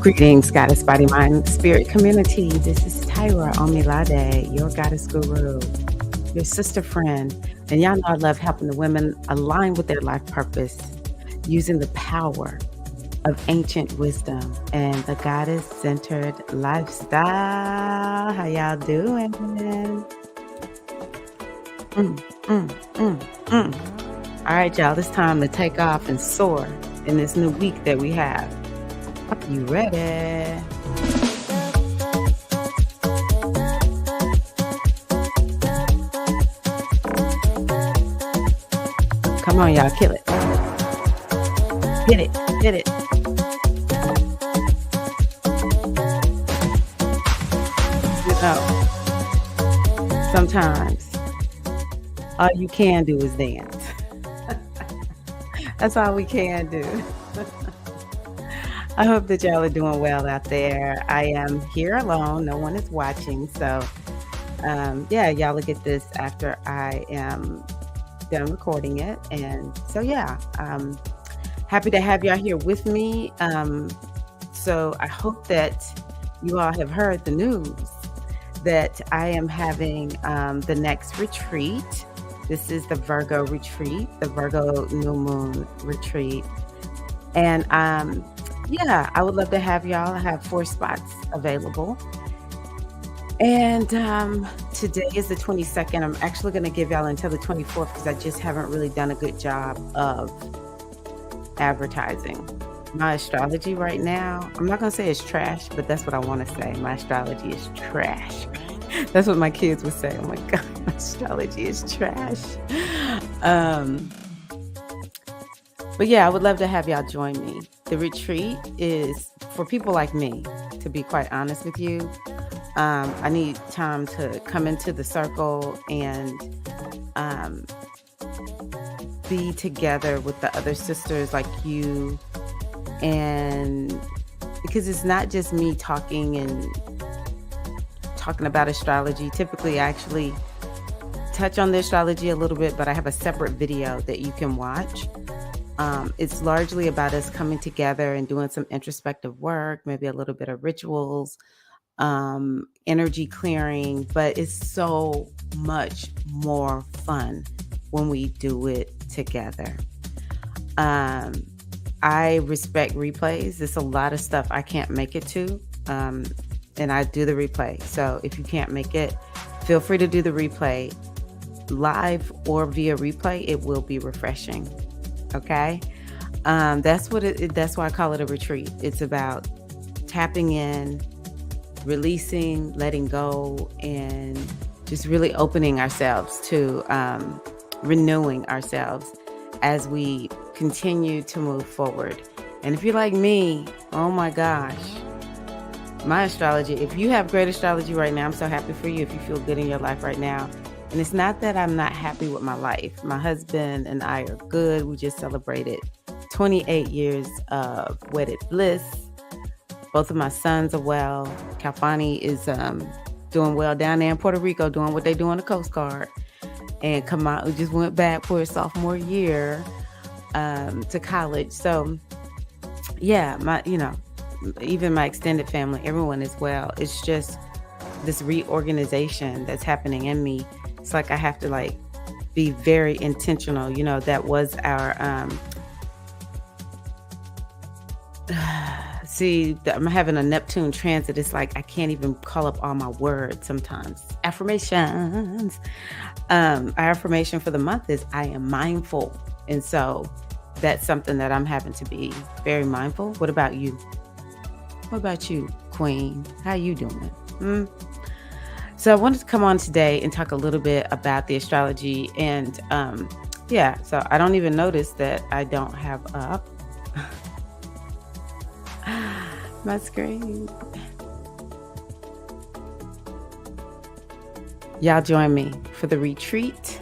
Greetings, Goddess Body Mind Spirit community. This is Tirra Omilade, your goddess guru, your sister friend. And y'all know I love helping the women align with their life purpose using the power of ancient wisdom and the goddess-centered lifestyle. How y'all doing? All right, y'all, it's time to take off and soar in this new week that we have. You ready? Come on, y'all, kill it. Hit it, hit it. You know, sometimes all you can do is dance. That's all we can do. I hope that y'all are doing well out there. I am here alone. No one is watching. So, yeah, y'all will get this after I am done recording it. And so, yeah, happy to have y'all here with me. So I hope that you all have heard the news that I am having the next retreat. This is the Virgo retreat, the Virgo new moon retreat. And yeah, I would love to have y'all. I have 4 spots available. And today is the 22nd. I'm actually going to give y'all until the 24th because I just haven't really done a good job of advertising. My astrology right now, I'm not going to say it's trash, but that's what I want to say. My astrology is trash. That's what my kids would say. Oh my God, my astrology is trash. But yeah, I would love to have y'all join me. The retreat is for people like me, to be quite honest with you. I need time to come into the circle and be together with the other sisters like you. And because it's not just me talking about astrology. Typically, I actually touch on the astrology a little bit, but I have a separate video that you can watch. It's largely about us coming together and doing some introspective work, maybe a little bit of rituals, energy clearing, but it's so much more fun when we do it together. I respect replays. There's a lot of stuff I can't make it to, and I do the replay. So if you can't make it, feel free to do the replay live or via replay. It will be refreshing. Okay. That's why I call it a retreat. It's about tapping in, releasing, letting go, and just really opening ourselves to renewing ourselves as we continue to move forward. And if you're like me, oh my gosh, my astrology, if you have great astrology right now, I'm so happy for you if you feel good in your life right now. And it's not that I'm not happy with my life. My husband and I are good. We just celebrated 28 years of wedded bliss. Both of my sons are well. Kalfani is doing well down there in Puerto Rico, doing what they do on the Coast Guard. And Kamau just went back for his sophomore year to college. So, yeah, even my extended family, everyone is well. It's just this reorganization that's happening in me. It's like I have to be very intentional. You know, that was our I'm having a Neptune transit. It's like I can't even call up all my words sometimes. Affirmations. Our affirmation for the month is I am mindful. And so that's something that I'm having to be very mindful. What about you? What about you, Queen? How you doing? So I wanted to come on today and talk a little bit about the astrology. And yeah, so I don't even notice that I don't have up my screen. Y'all join me for the retreat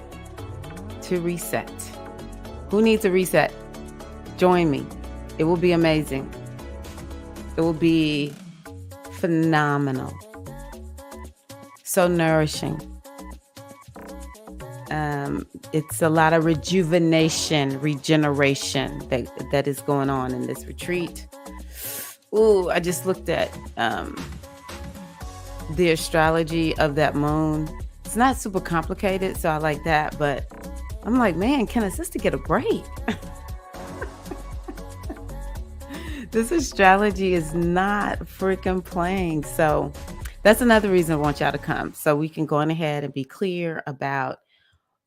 to reset. Who needs a reset? Join me. It will be amazing. It will be phenomenal. So nourishing. It's a lot of rejuvenation, regeneration that is going on in this retreat. Ooh, I just looked at the astrology of that moon. It's not super complicated, so I like that. But I'm like, man, can a sister get a break? This astrology is not freaking playing. So that's another reason I want y'all to come. So we can go on ahead and be clear about,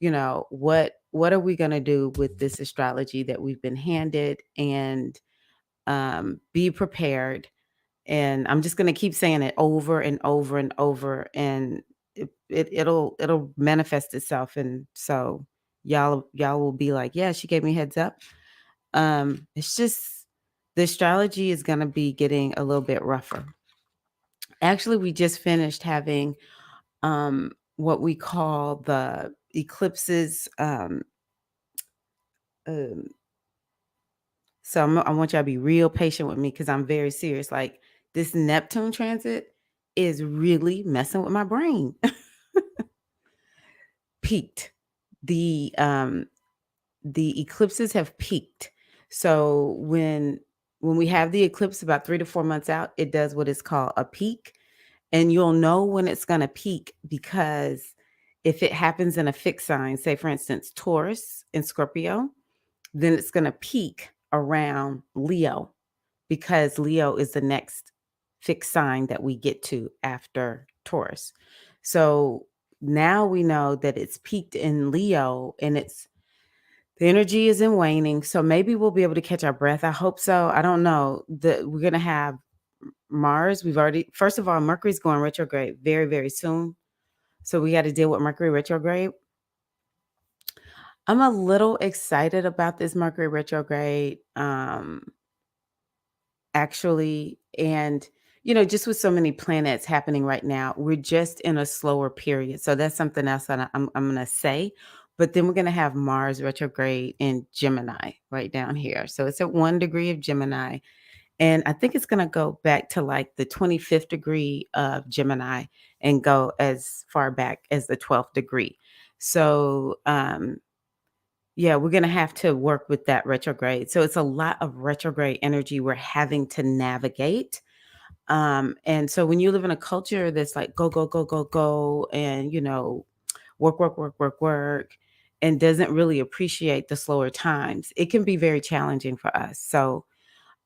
what are we gonna do with this astrology that we've been handed, and be prepared. And I'm just gonna keep saying it over and over and over, and it'll manifest itself. And so y'all will be like, yeah, she gave me heads up. It's just the astrology is gonna be getting a little bit rougher. Actually, we just finished having what we call the eclipses. Um, so I want y'all to be real patient with me because I'm very serious. Like, this Neptune transit is really messing with my brain. Peaked. The eclipses have peaked. So when we have the eclipse about 3 to 4 months out, it does what is called a peak. And you'll know when it's going to peak because if it happens in a fixed sign, say for instance, Taurus and Scorpio, then it's going to peak around Leo because Leo is the next fixed sign that we get to after Taurus. So now we know that it's peaked in Leo, and the energy is in waning. So maybe we'll be able to catch our breath. I hope so. I don't know. We're going to have Mars. First of all, Mercury's going retrograde very, very soon. So we got to deal with Mercury retrograde. I'm a little excited about this Mercury retrograde, actually. And, just with so many planets happening right now, we're just in a slower period. So that's something else that I'm going to say. But then we're going to have Mars retrograde in Gemini right down here. So it's at 1 degree of Gemini. And I think it's going to go back to like the 25th degree of Gemini and go as far back as the 12th degree. So, yeah, we're going to have to work with that retrograde. So it's a lot of retrograde energy we're having to navigate. And so when you live in a culture that's like go, go, go, go, go, and, work, work, work, work, work, and doesn't really appreciate the slower times, it can be very challenging for us. So,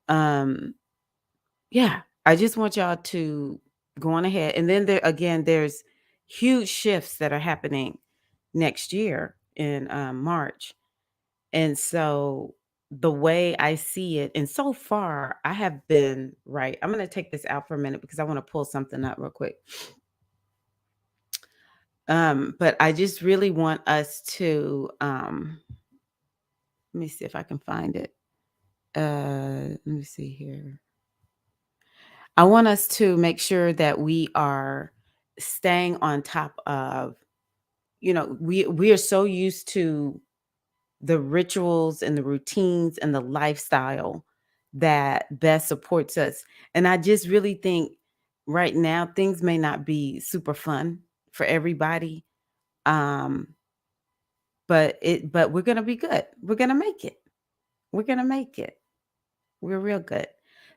um, yeah, I just want y'all to go on ahead. And then there's huge shifts that are happening next year in March. And so the way I see it, and so far I have been right. I'm going to take this out for a minute because I want to pull something up real quick. But I just really want us to let me see if I can find it. Let me see here. I want us to make sure that we are staying on top of, we are so used to the rituals and the routines and the lifestyle that best supports us. And I just really think right now things may not be super fun for everybody. Um, but we're gonna be good. We're gonna make it. We're gonna make it. We're real good.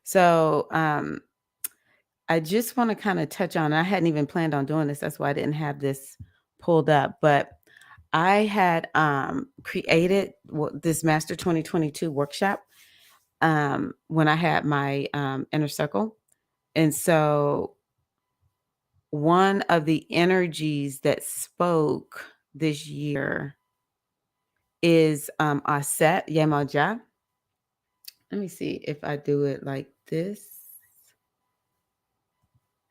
So I just want to kind of touch on, I hadn't even planned on doing this. That's why I didn't have this pulled up. But I had created this Master 2022 workshop when I had my inner circle. And so one of the energies that spoke this year is Aset Yemaja. Let me see if I do it like this.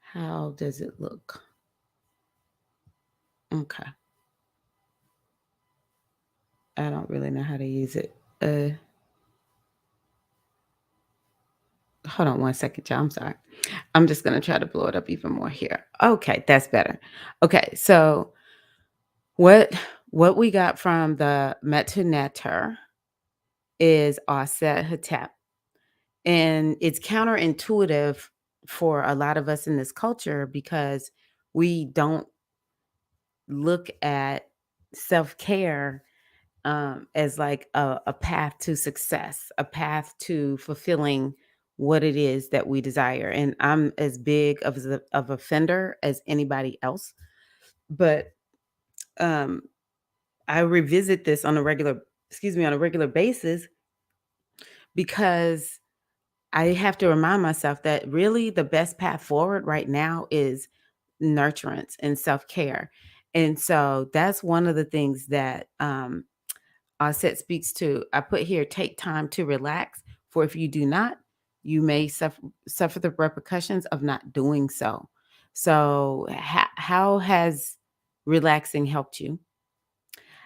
How does it look? Okay. I don't really know how to use it. Hold on 1 second, y'all. I'm sorry. I'm just going to try to blow it up even more here. Okay, that's better. Okay, so what we got from the Metuneter is Aset Hetep. And it's counterintuitive for a lot of us in this culture because we don't look at self-care as like a path to success, a path to fulfilling what it is that we desire. And I'm as big of a fender as anybody else, but um, I revisit this on a regular basis because I have to remind myself that really the best path forward right now is nurturance and self-care. And so that's one of the things that set speaks to. I put here, take time to relax, for if you do not, you may suffer the repercussions of not doing so. So, how has relaxing helped you?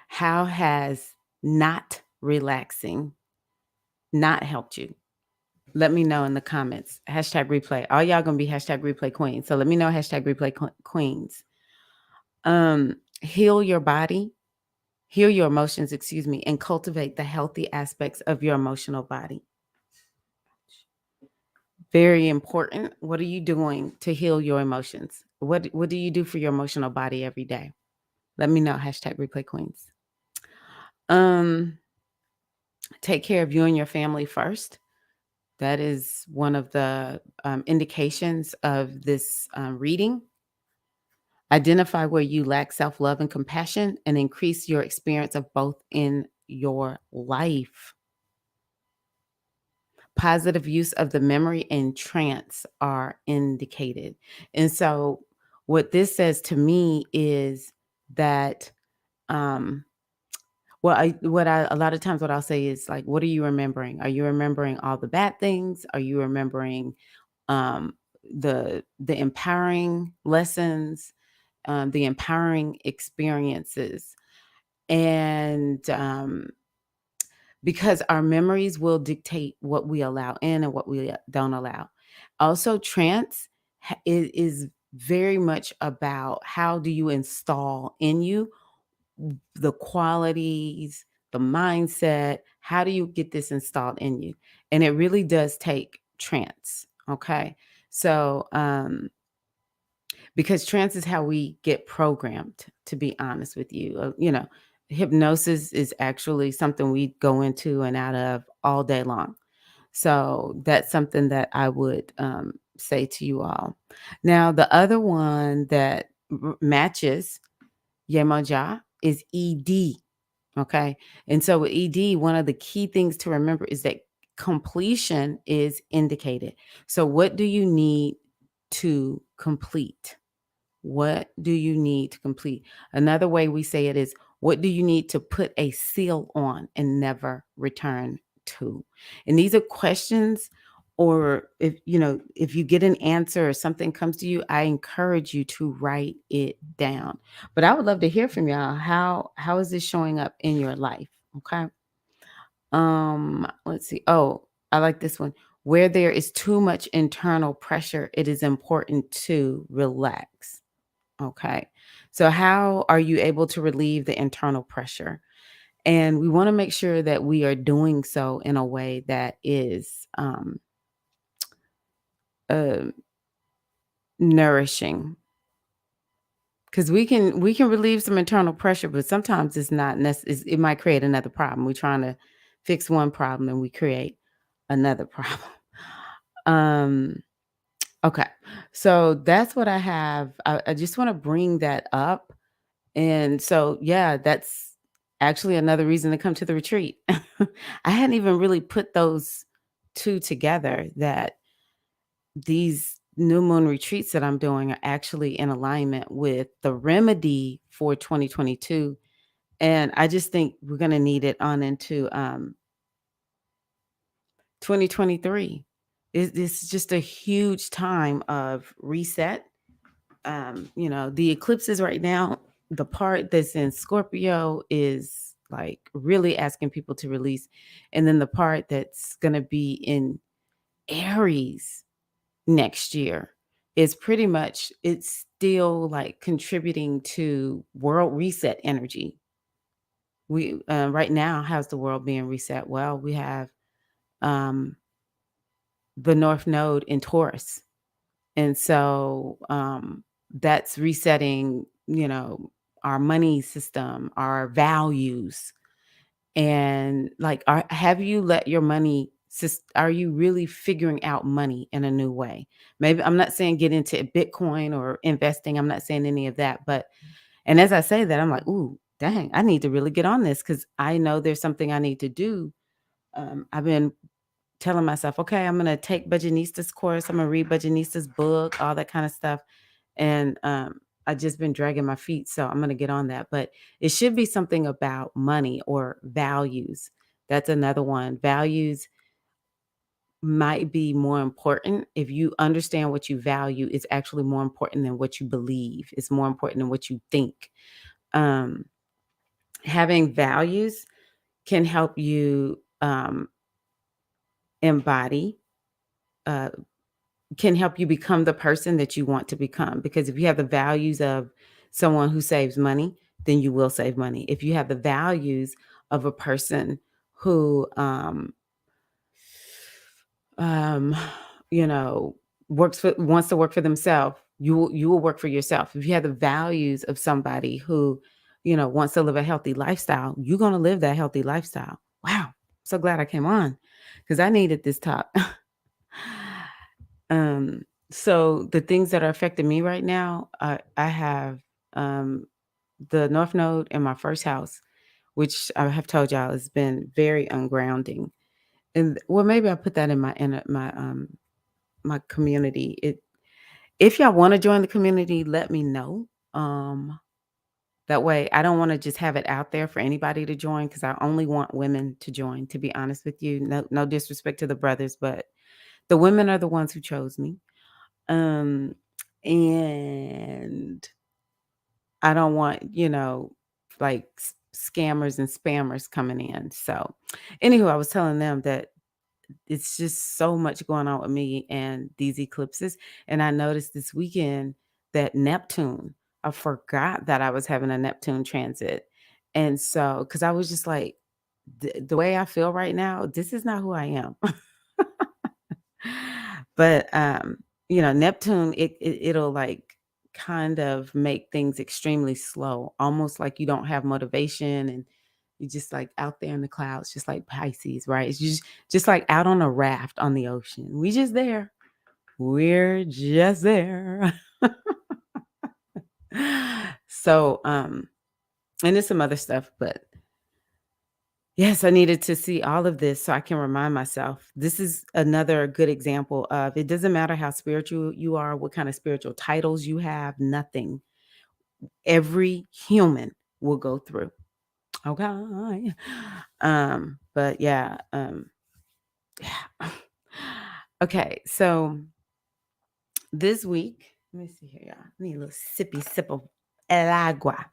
How has not relaxing not helped you? Let me know in the comments. Hashtag replay. All y'all gonna be hashtag replay queens. So let me know hashtag replay queens. Heal your body, heal your emotions, excuse me, and cultivate the healthy aspects of your emotional body. Very important. What are you doing to heal your emotions? What do you do for your emotional body every day? Let me know. Hashtag replay queens. Take care of you and your family first. That is one of the indications of this reading. Identify where you lack self-love and compassion and increase your experience of both in your life. Positive use of the memory and trance are indicated. And so what this says to me is that a lot of times what I'll say is like, what are you remembering? Are you remembering all the bad things? Are you remembering um the empowering lessons, the empowering experiences? And because our memories will dictate what we allow in and what we don't allow. Also, trance is very much about how do you install in you the qualities, the mindset. How do you get this installed in you? And it really does take trance. Okay. So, because trance is how we get programmed, to be honest with you. Hypnosis is actually something we go into and out of all day long. So that's something that I would say to you all. Now, the other one that matches Yemoja is ED. Okay. And so with ED, one of the key things to remember is that completion is indicated. So, what do you need to complete? What do you need to complete? Another way we say it is, what do you need to put a seal on and never return to? And these are questions, or if you get an answer or something comes to you, I encourage you to write it down. But I would love to hear from y'all. How is this showing up in your life? Okay. Let's see. Oh, I like this one. Where there is too much internal pressure, it is important to relax. Okay. So, how are you able to relieve the internal pressure? And we want to make sure that we are doing so in a way that is uh, nourishing. Because we can relieve some internal pressure, but sometimes it's not necessary. It might create another problem. We're trying to fix one problem and we create another problem. Um, okay. So that's what I have. I just want to bring that up. And so, yeah, that's actually another reason to come to the retreat. I hadn't even really put those two together, that these new moon retreats that I'm doing are actually in alignment with the remedy for 2022. And I just think we're going to need it on into 2023. This is just a huge time of reset. The eclipses right now, the part that's in Scorpio is like really asking people to release. And then the part that's going to be in Aries next year is pretty much, it's still like contributing to world reset energy. We right now, how's the world being reset? Well, we have um, the North Node in Taurus. And so that's resetting, our money system, our values. And like, have you let your money are you really figuring out money in a new way? Maybe I'm not saying get into Bitcoin or investing. I'm not saying any of that. But, and as I say that, I'm like, ooh, dang, I need to really get on this because I know there's something I need to do. I've been telling myself, okay, I'm going to take Budgetinista's course. I'm going to read Budgetinista's book, all that kind of stuff. And I just been dragging my feet. So I'm going to get on that. But it should be something about money or values. That's another one. Values might be more important. If you understand what you value, it's actually more important than what you believe. It's more important than what you think. Um, Having values can help you embody, uh, can help you become the person that you want to become. Because if you have the values of someone who saves money, then you will save money. If you have the values of a person who um, you know, wants to work for themselves, you will work for yourself. If you have the values of somebody who, wants to live a healthy lifestyle, you're gonna live that healthy lifestyle. Wow, so glad I came on because I needed this talk. um, so the things that are affecting me right now, I have um the North Node in my first house, which I have told y'all has been very ungrounding. And well, maybe I put that in my community. If y'all want to join the community, let me know. That way I don't want to just have it out there for anybody to join because I only want women to join, to be honest with you. No disrespect to the brothers, but the women are the ones who chose me. Um and I don't want, like scammers and spammers coming in. So anywho, I was telling them that it's just so much going on with me and these eclipses. And I noticed this weekend that Neptune, I forgot that I was having a Neptune transit. And so, because I was just like, the way I feel right now, this is not who I am. But Neptune, it'll like kind of make things extremely slow, almost like you don't have motivation and you're just like out there in the clouds, just like Pisces, right? It's just like out on a raft on the ocean. We just there. We're just there. So, and there's some other stuff, but yes, I needed to see all of this so I can remind myself. This is another good example of it doesn't matter how spiritual you are, what kind of spiritual titles you have, nothing. Every human will go through. Okay. But yeah, yeah. Okay, so this week, let me see here, y'all. I need a little sippy sip of el agua.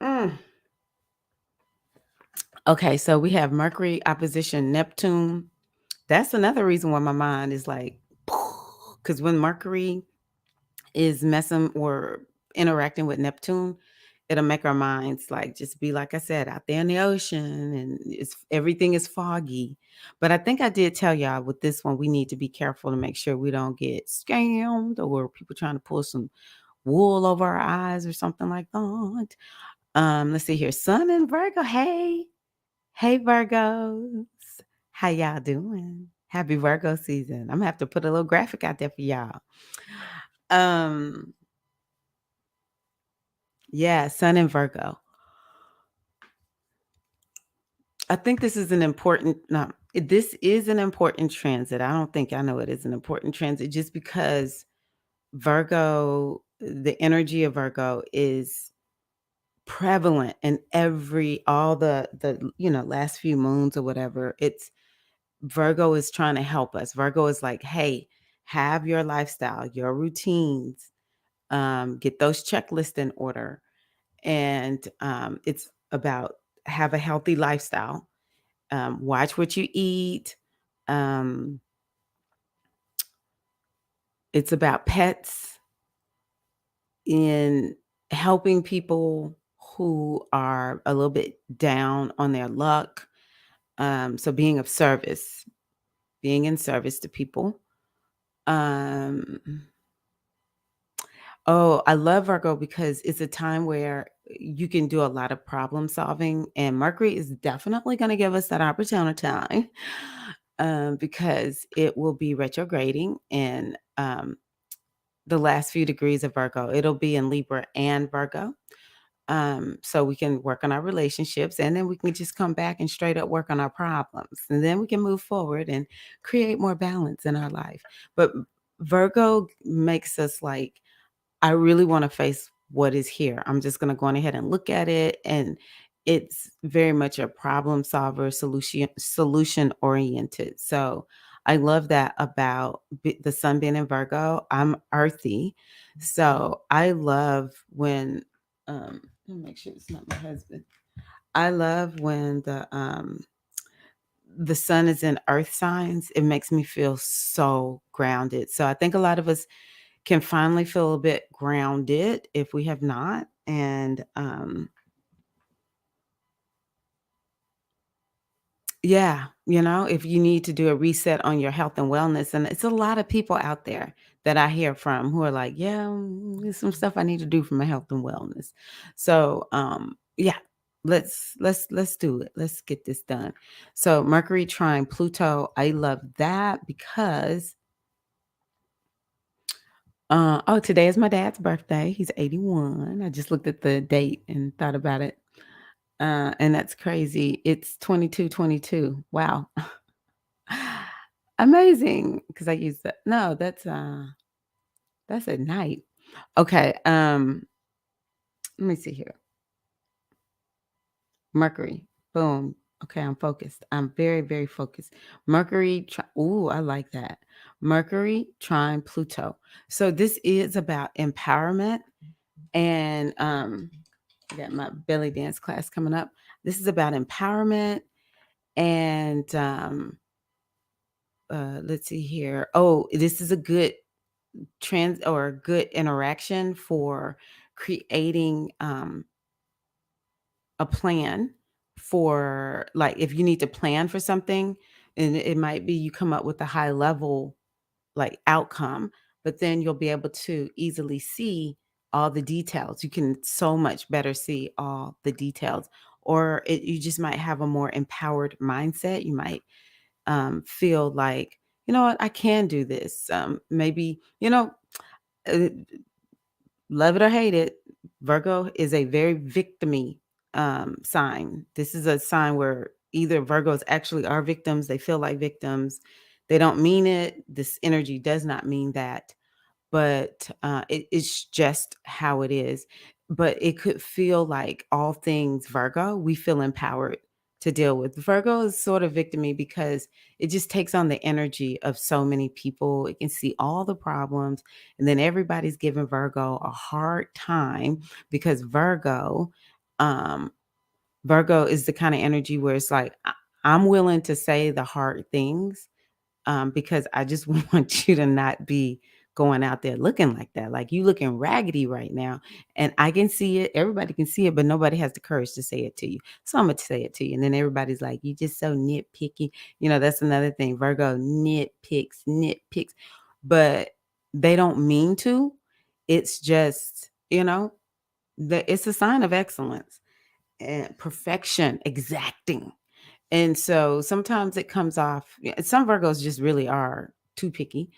Mm. Okay, so we have Mercury opposition Neptune. That's another reason why my mind is like, because when Mercury is messing or interacting with Neptune, it'll make our minds like just be like I said, out there in the ocean, and everything is foggy. But I think I did tell y'all with this one, we need to be careful to make sure we don't get scammed or people trying to pull some wool over our eyes or something like that. Let's see here. Sun and Virgo. Hey Virgos. How y'all doing? Happy Virgo season. I'm gonna have to put a little graphic out there for y'all. Um, yeah, Sun and Virgo. I think this is an important no, this is an important transit. I don't think I know it is an important transit just because Virgo, the energy of Virgo is prevalent in all the last few moons or whatever. It's Virgo is trying to help us. Virgo is like, hey, have your lifestyle, your routines, get those checklists in order. And it's about have a healthy lifestyle. Watch what you eat. Um, it's about pets in helping people who are a little bit down on their luck. So being of service, being in service to people. Um, Oh, I love Virgo because it's a time where you can do a lot of problem solving, and Mercury is definitely going to give us that opportunity because it will be retrograding in the last few degrees of Virgo. It'll be in Libra and Virgo. So we can work on our relationships and then we can just come back and straight up work on our problems. And then we can move forward and create more balance in our life. But Virgo makes us like, I really want to face what is here. I'm just going to go on ahead and look at it. And it's very much a problem solver, solution oriented. So I love that about the sun being in Virgo. I'm earthy. So I love when, let me make sure it's not my husband. I love when the sun is in earth signs. It makes me feel so grounded. So I think a lot of us can finally feel a bit grounded if we have not. And yeah, if you need to do a reset on your health and wellness, and it's a lot of people out there that I hear from who are like, yeah, there's some stuff I need to do for my health and wellness. So yeah, let's do it. Let's get this done. So Mercury trine Pluto, I love that because oh, today is my dad's birthday. He's 81. I just looked at the date and thought about it. And that's crazy. It's 2222. Wow. Amazing. Because I use that. No, that's at night. Okay. Let me see here. Mercury. Boom. Okay, I'm focused. I'm very, very focused. Mercury. Ooh, I like that. Mercury trine Pluto. So this is about empowerment and I got my belly dance class coming up. This is about empowerment and let's see here. Oh, this is a good trans or a good interaction for creating a plan for like if you need to plan for something and it might be you come up with a high level like outcome, but then you'll be able to easily see all the details. You can so much better see all the details, or you just might have a more empowered mindset. You might feel like, you know what, I can do this. Maybe, uh, love it or hate it, Virgo is a very victimy sign. This is a sign where either Virgos actually are victims, they feel like victims, they don't mean it. This energy does not mean that, but it's just how it is. But it could feel like all things Virgo, we feel empowered to deal with. Virgo is sort of victimy because it just takes on the energy of so many people. It can see all the problems, and then everybody's giving Virgo a hard time because um, Virgo is the kind of energy where it's like, I'm willing to say the hard things because I just want you to not be going out there looking like that. Like you looking raggedy right now. And I can see it. Everybody can see it, but nobody has the courage to say it to you. So I'm going to say it to you. And then everybody's like, you just so nitpicky. That's another thing. Virgo nitpicks, but they don't mean to. It's just, it's a sign of excellence and perfection, exacting. And so sometimes it comes off, some Virgos just really are too picky.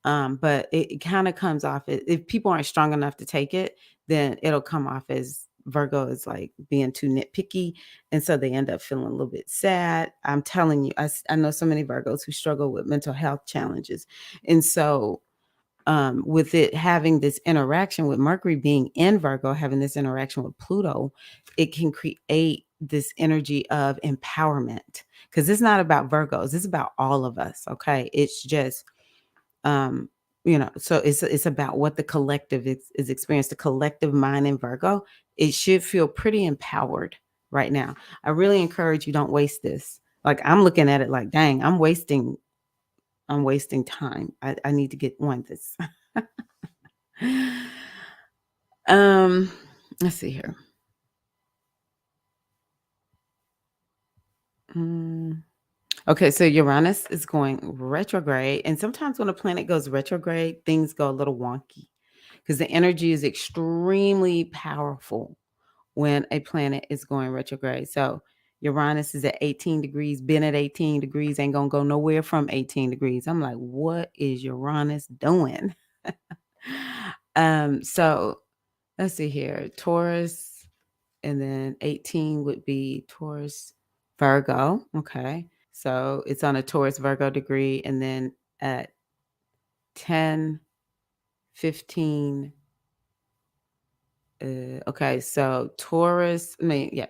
But it kind of comes off if people aren't strong enough to take it, then it'll come off as Virgo is like being too nitpicky. And so they end up feeling a little bit sad. I'm telling you, I know so many Virgos who struggle with mental health challenges. And so with it having this interaction with Mercury being in Virgo, having this interaction with Pluto, it can create this energy of empowerment because it's not about Virgos, it's about all of us. Okay. It's just, um, so it's about what the collective is experienced. The collective mind in Virgo, it should feel pretty empowered right now. I really encourage you don't waste this. Like I'm looking at it like, dang, I'm wasting time. I need to get on this. Um, let's see here. Mm, okay, so Uranus is going retrograde, and sometimes when a planet goes retrograde, things go a little wonky because the energy is extremely powerful when a planet is going retrograde. So Uranus is at 18 degrees, been at 18 degrees, ain't gonna go nowhere from 18 degrees. I'm like, what is Uranus doing? So let's see here. Taurus, and then 18 would be Taurus, Virgo. Okay. So it's on a Taurus Virgo degree, and then at 10, 15. Okay, so Taurus, I mean, yeah,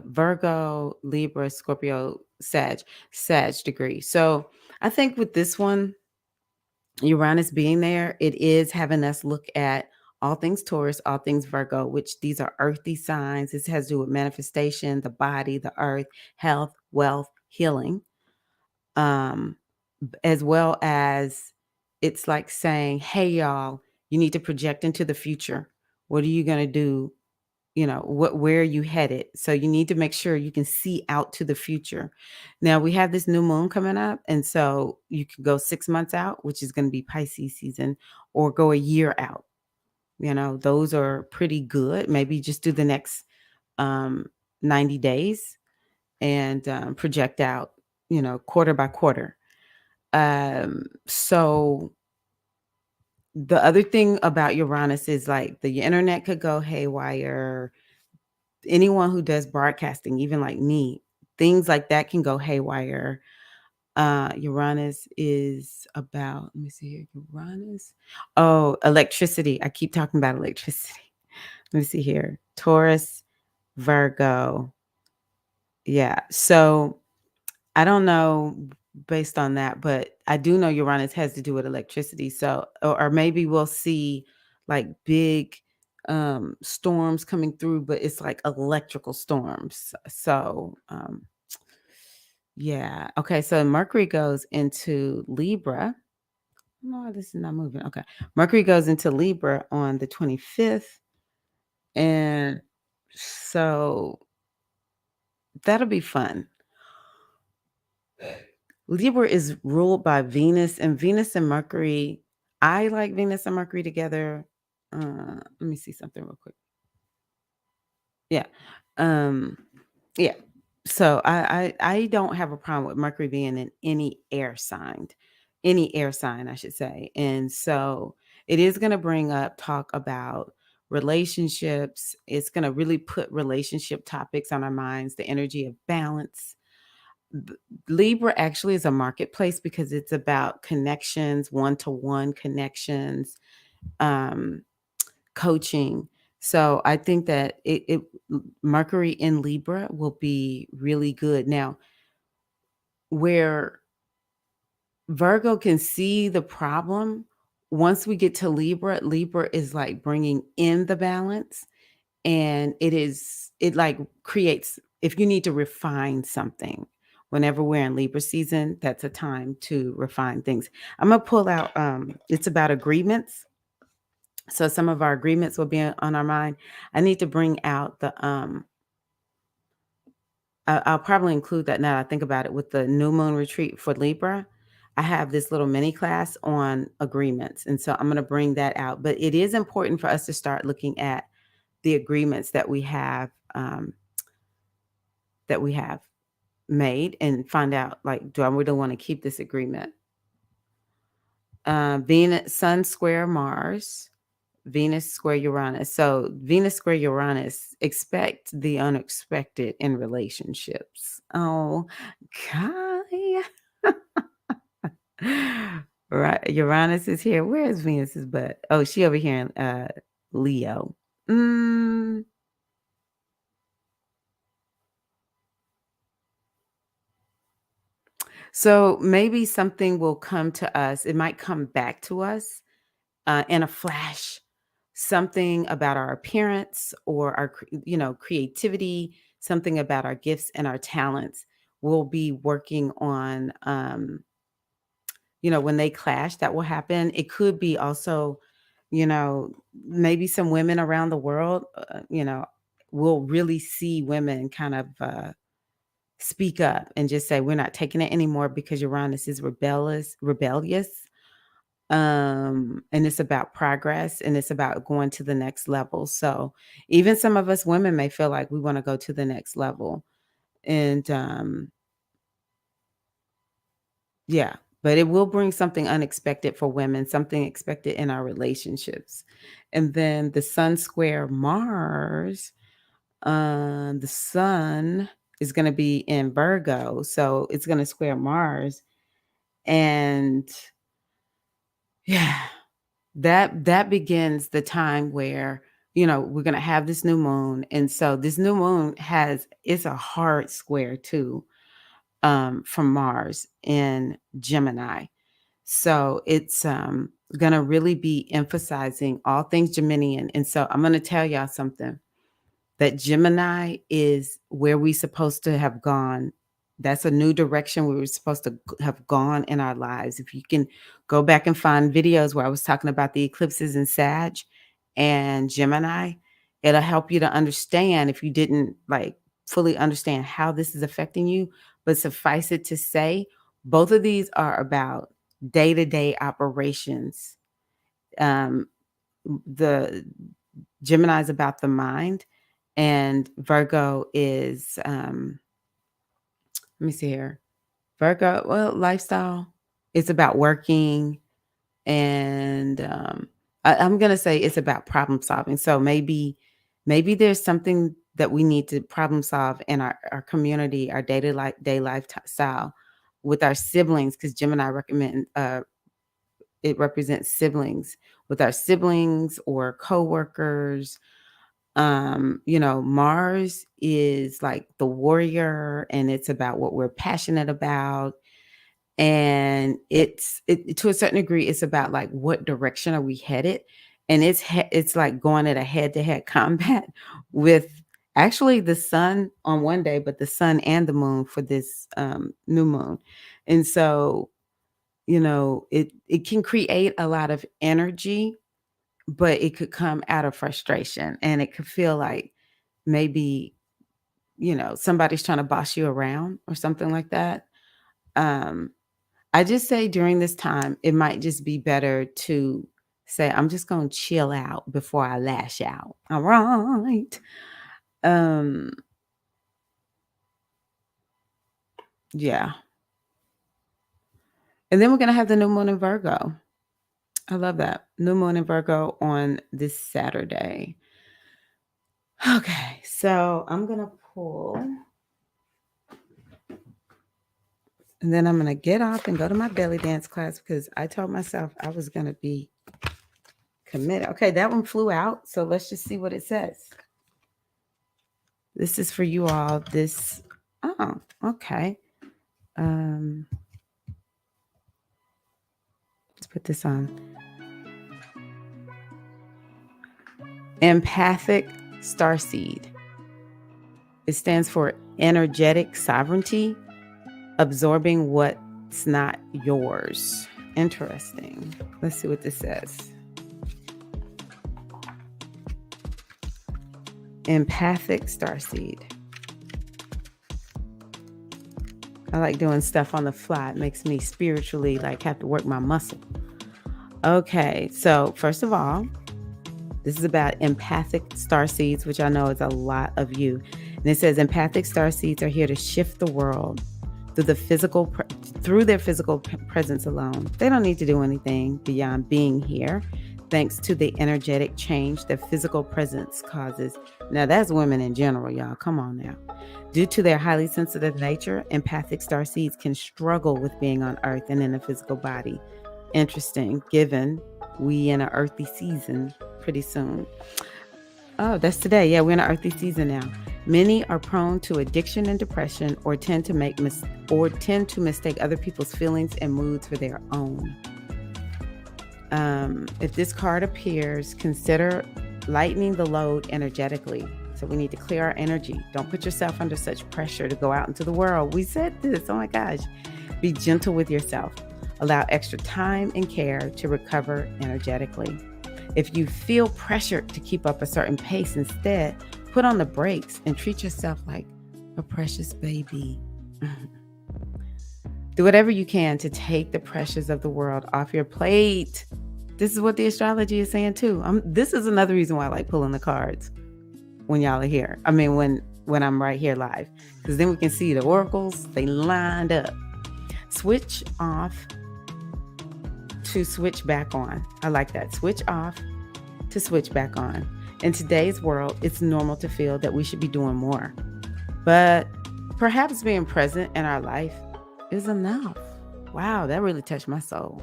Virgo, Libra, Scorpio, Sag degree. So I think with this one, Uranus being there, it is having us look at all things Taurus, all things Virgo, which these are earthy signs. This has to do with manifestation, the body, the earth, health, wealth, healing, um, as well as it's like saying, hey, y'all, you need to project into the future. What are you going to do? Where are you headed? So you need to make sure you can see out to the future. Now we have this new moon coming up, and so you can go 6 months out, which is going to be Pisces season, or go a year out. Those are pretty good. Maybe just do the next um 90 days and project out, quarter by quarter. So the other thing about Uranus is like the internet could go haywire. Anyone who does broadcasting, even like me, things like that can go haywire. Uranus is about, let me see here, Uranus. Oh, electricity. I keep talking about electricity. Let me see here. Taurus, Virgo. Yeah. So I don't know based on that, but I do know Uranus has to do with electricity. So, or maybe we'll see like big storms coming through, but it's like electrical storms. So, yeah. Okay. So Mercury goes into Libra. No, this is not moving. Okay. Mercury goes into Libra on the 25th. And so that'll be fun. Libra is ruled by Venus, and Venus and Mercury. I like Venus and Mercury together. Let me see something real quick. Yeah. Um, yeah. So I don't have a problem with Mercury being in any air sign, I should say. And so it is going to bring up talk about relationships. It's going to really put relationship topics on our minds, the energy of balance. Libra actually is a marketplace because it's about connections, one-to-one connections, um, coaching. So I think that Mercury in Libra will be really good. Now, where Virgo can see the problem, once we get to Libra, Libra is like bringing in the balance, and it like creates, if you need to refine something, whenever we're in Libra season, that's a time to refine things. I'm gonna pull out, it's about agreements. So some of our agreements will be on our mind. I need to bring out I'll probably include that now that I think about it with the new moon retreat for Libra. I have this little mini class on agreements. And so I'm going to bring that out. But it is important for us to start looking at the agreements that we have made and find out, like, do I really want to keep this agreement? Venus, Sun square Mars, Venus square Uranus. So Venus square Uranus, expect the unexpected in relationships. Oh, God. Right. Uranus is here. Where is Venus's butt? Oh, she over here in Leo. Mm, so maybe something will come to us. It might come back to us in a flash. Something about our appearance or our, creativity, something about our gifts and our talents. We'll be working on, when they clash, that will happen. It could be also, maybe some women around the world, will really see women kind of speak up and just say, we're not taking it anymore because Uranus is rebellious. And it's about progress, and it's about going to the next level. So even some of us women may feel like we want to go to the next level. And yeah, but it will bring something unexpected for women, something expected in our relationships. And then the sun square Mars, the sun is going to be in Virgo. So it's going to square Mars. And yeah, that begins the time where, we're going to have this new moon. And so this new moon it's a hard square too, from Mars in Gemini. So it's going to really be emphasizing all things Geminian. And so I'm going to tell y'all something, that Gemini is where we supposed to have gone. That's a new direction we were supposed to have gone in our lives. If you can go back and find videos where I was talking about the eclipses in Sag and Gemini, it'll help you to understand if you didn't like fully understand how this is affecting you. But suffice it to say, both of these are about day-to-day operations. The Gemini is about the mind, and Virgo is, let me see here. Virgo, well, lifestyle. It's about working, and I'm gonna say it's about problem solving. So maybe there's something that we need to problem solve in our community, our day lifestyle with our siblings, because Gemini recommend it represents siblings, with our siblings or coworkers. Mars is like the warrior, and it's about what we're passionate about. And to a certain degree, it's about like what direction are we headed. And it's like going at a head-to-head combat with actually the sun on one day, but the sun and the moon for this new moon. And so, it can create a lot of energy, but it could come out of frustration, and it could feel like maybe, somebody's trying to boss you around or something like that. Um, I just say during this time, it might just be better to say, I'm just going to chill out before I lash out. All right. Um, yeah. And then we're going to have the new moon in Virgo. I love that. New moon in Virgo on this Saturday. Okay. So I'm going to pull. And then I'm going to get off and go to my belly dance class, because I told myself I was going to be committed. Okay, that one flew out. So let's just see what it says. This is for you all. Oh, okay. Let's put this on. Empathic starseed. It stands for energetic sovereignty, absorbing what's not yours. Interesting. Let's see what this says. Empathic starseed. I like doing stuff on the fly. It makes me spiritually have to work my muscle. Okay, so first of all, this is about empathic starseeds, which I know is a lot of you. And it says empathic starseeds are here to shift the world through their physical presence alone. They don't need to do anything beyond being here, thanks to the energetic change that physical presence causes. Now, that's women in general, y'all. Come on now. Due to their highly sensitive nature, empathic starseeds can struggle with being on Earth and in a physical body. Interesting, given we in an earthy season pretty soon. Oh, that's today. Yeah, we're in an earthy season now. Many are prone to addiction and depression, or tend to mistake other people's feelings and moods for their own. If this card appears, consider lightening the load energetically. So we need to clear our energy. Don't put yourself under such pressure to go out into the world. We said this. Oh my gosh. Be gentle with yourself. Allow extra time and care to recover energetically. If you feel pressured to keep up a certain pace, instead, put on the brakes and treat yourself like a precious baby. Do whatever you can to take the pressures of the world off your plate. This is what the astrology is saying too. This is another reason why I like pulling the cards when y'all are here. I mean, when I'm right here live, because then we can see the oracles. They lined up. Switch off to switch back on. I like that. Switch off to switch back on. In today's world, it's normal to feel that we should be doing more, but perhaps being present in our life is enough. Wow, that really touched my soul.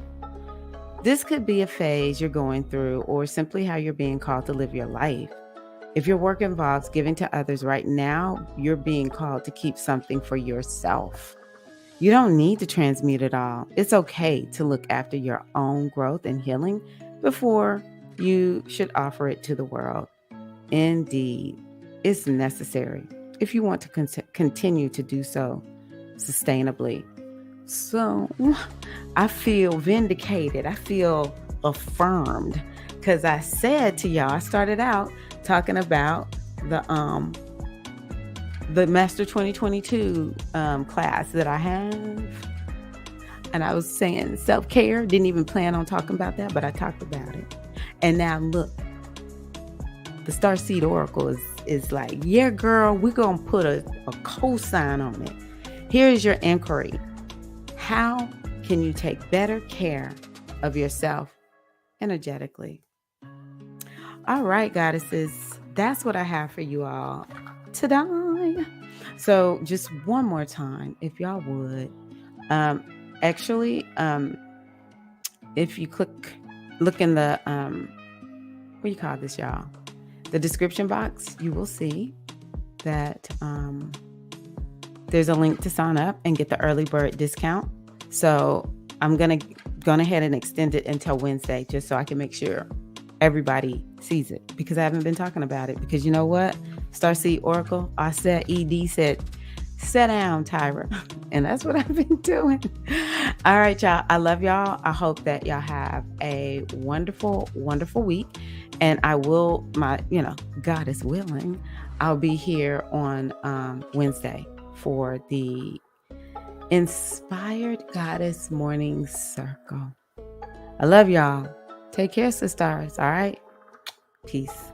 This could be a phase you're going through, or simply how you're being called to live your life. If your work involves giving to others right now, you're being called to keep something for yourself. You don't need to transmute it all. It's okay to look after your own growth and healing before you should offer it to the world. Indeed, it's necessary if you want to continue to do so sustainably. So I feel vindicated. I feel affirmed because I said to y'all, I started out talking about the Master 2022 class that I have. And I was saying self-care. Didn't even plan on talking about that, but I talked about it. And now look, the Starseed Oracle is like, yeah, girl, we're going to put a cosign on it. Here is your inquiry. How can you take better care of yourself energetically? All right, goddesses, that's what I have for you all today. So just one more time, if y'all would. If you look in the, what do you call this, y'all? The description box, you will see that there's a link to sign up and get the early bird discount. So I'm gonna ahead and extend it until Wednesday, just so I can make sure everybody sees it, because I haven't been talking about it. Because you know what? Starseed Oracle, I said, ED said, sit down, Tirra. And that's what I've been doing. All right, y'all. I love y'all. I hope that y'all have a wonderful, wonderful week. And I will, God is willing, I'll be here on Wednesday for the Inspired Goddess Morning Circle. I love y'all. Take care, sisters. All right. Peace.